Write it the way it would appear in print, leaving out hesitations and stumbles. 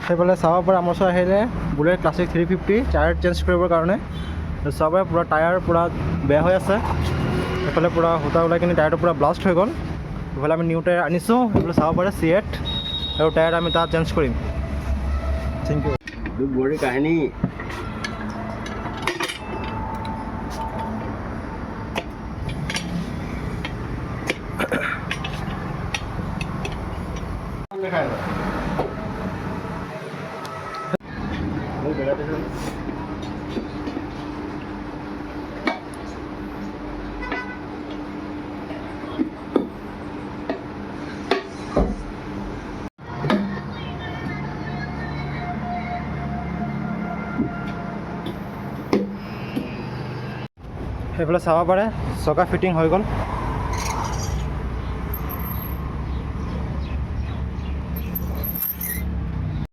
সেইফালে চাব পাৰে আমাৰ ওচৰত আহিলে বুলেট ক্লাছিক 350 টায়াৰ চেঞ্জ কৰিবৰ কাৰণে চাব পাৰে পূৰা টায়াৰ পূৰা বেয়া হৈ আছে। এইফালে পূৰা সূতা ওলাই কিনে টায়াৰটো পূৰা ব্লাষ্ট হৈ গ'ল। এইফালে আমি নিউ টায়াৰ আনিছোঁ, সেইফালে চাব পাৰে C8 আৰু টায়াৰ আমি তাত চেঞ্জ কৰিম। Thank you. বড়ি কাহিনী সেইফালে চাব পাৰে চকা ফিটিং হৈ গ'ল।